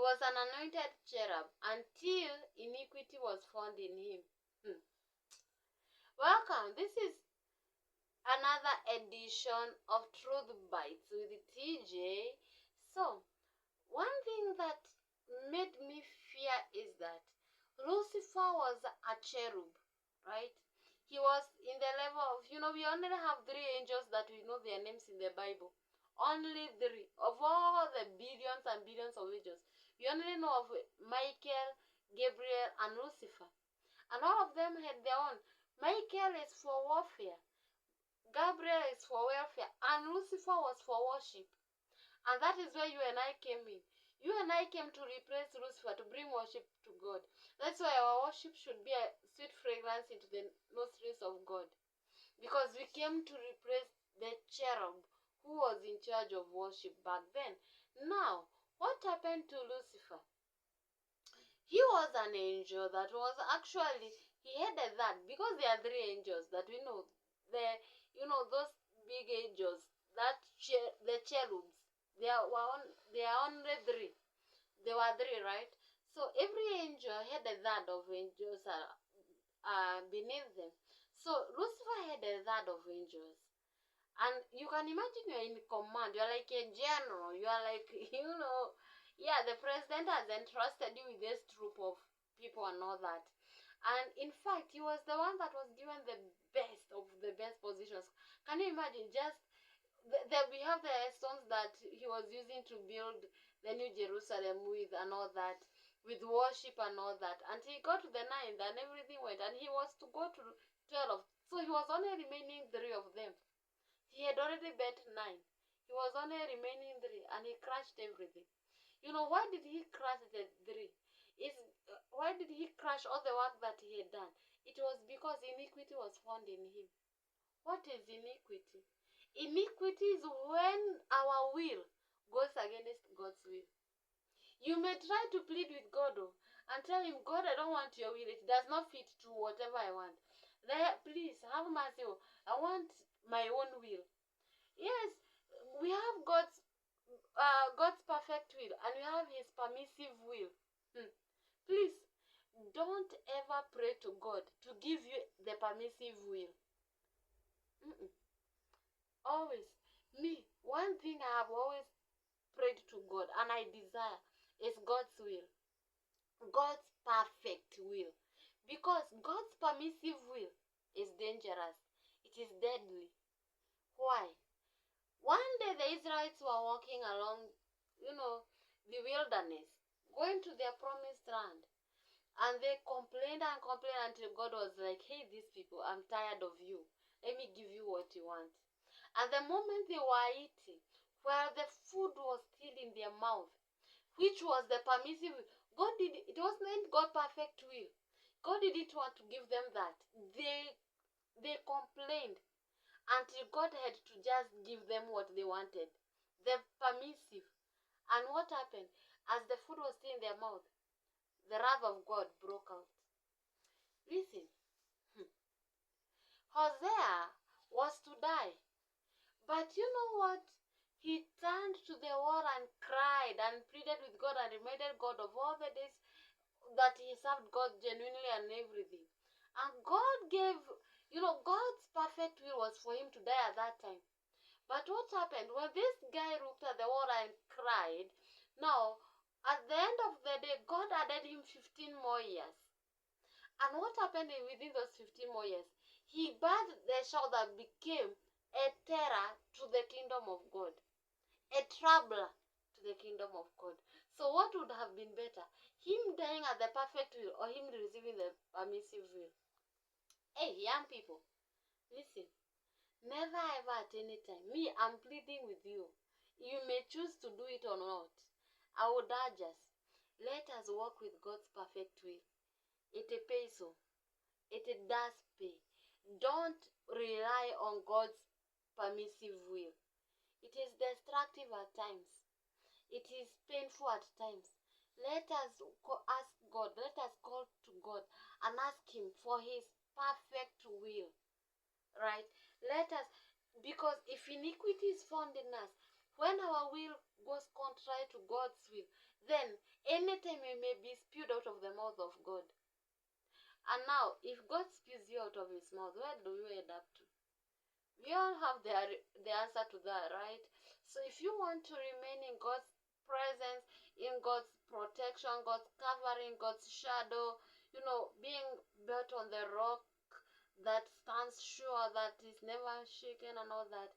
was an anointed cherub until iniquity was found in him. Welcome. This is another edition of Truth Bites with TJ. So, one thing that made me fear is that Lucifer was a cherub, right? He was in the level of, we only have 3 angels that we know their names in the Bible. Only 3. Of all the billions and billions of angels, we only know of Michael, Gabriel, and Lucifer. And all of them had their own. Michael is for warfare, Gabriel is for welfare, and Lucifer was for worship. And that is where you and I came in. You and I came to replace Lucifer, to bring worship to God. That's why our worship should be a sweet fragrance into the nostrils of God. Because we came to replace the cherub who was in charge of worship back then. Now, what happened to Lucifer? He was an angel that was actually, he headed that, because there are 3 angels that we know. Those big angels, the cherubs, there are only 3. There were 3, right? So every angel had a third of angels beneath them. So Lucifer had a third of angels. And you can imagine you're in command. You're like a general. You are like, the president has entrusted you with this troop of people and all that. And in fact, he was the one that was given the best of the best positions. Can you imagine? Just we have the stones that he was using to build the New Jerusalem with and all that, with worship and all that. And he got to the 9th and everything went. And he was to go to 12. So he was only remaining 3 of them. He had already bet 9. He was only remaining 3 and he crashed everything. Why did he crash the 3? Why did he crash all the work that he had done? It was because iniquity was found in him. What is iniquity? Iniquity is when our will goes against God's will. You may try to plead with God and tell him, God, I don't want your will. It does not fit to whatever I want. Please, have mercy. I want my own will. Yes, we have God's perfect will and we have his permissive will. Please, don't ever pray to God to give you the permissive will. Always. One thing I have always prayed to God and I desire is God's will. God's perfect will. Because God's permissive will is dangerous. It is deadly. Why? One day the Israelites were walking along, the wilderness, going to their promised land. And they complained and complained until God was like, hey, these people, I'm tired of you. Let me give you what you want. And the moment they were eating, while the food was still in their mouth, which was the permissive will, it wasn't God's perfect will. God didn't want to give them that. They complained until God had to just give them what they wanted, the permissive. And what happened? As the food was still in their mouth, the wrath of God broke out. Listen, Hosea was to die. But you know what? He turned to the wall and cried and pleaded with God and reminded God of all the days that he served God genuinely and everything. And God gave, God's perfect will was for him to die at that time. But what happened? When this guy looked at the wall and cried, now, at the end of the day, God added him 15 more years. And what happened within those 15 more years? He birthed the child that became a terror to the kingdom of God, a troubler to the kingdom of God. So what would have been better? Him dying at the perfect will or him receiving the permissive will? Hey, young people, listen. Never ever at any time. I'm pleading with you. You may choose to do it or not. I would urge us. Let us walk with God's perfect will. It pays so. It does pay. Don't rely on God's permissive will. It is destructive at times. It is painful at times. Let us ask God. Let us call to God and ask him for his perfect will. Right? Let us, because if iniquity is found in us, when our will goes contrary to God's will, then anytime you may be spewed out of the mouth of God. And now, if God spews you out of his mouth, where do you end up to? We all have the answer to that, right? So if you want to remain in God's presence, in God's protection, God's covering, God's shadow, being built on the rock that stands sure, that is never shaken and all that,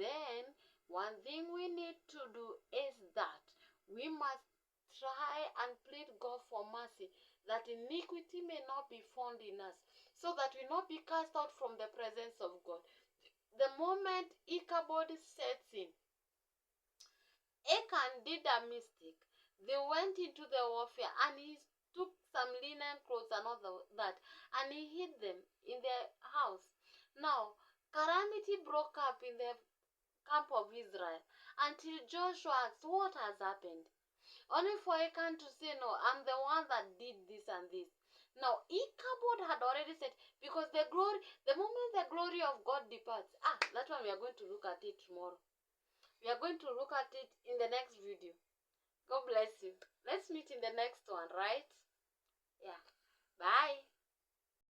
then one thing we need to do is that we must try and plead God for mercy, that iniquity may not be found in us, so that we not be cast out from the presence of God. The moment Ichabod sets in, Achan did a mistake. They went into the warfare and he took some linen clothes and all that, and he hid them in the house. Now, calamity broke up in the camp of Israel until Joshua asked, what has happened? Only for Achan to say, no, I'm the one that did this and this. Now, Ichabod had already said, because the moment the glory of God departs, that one we are going to look at it tomorrow. We are going to look at it in the next video. God bless you. Let's meet in the next one, right? Yeah. Bye.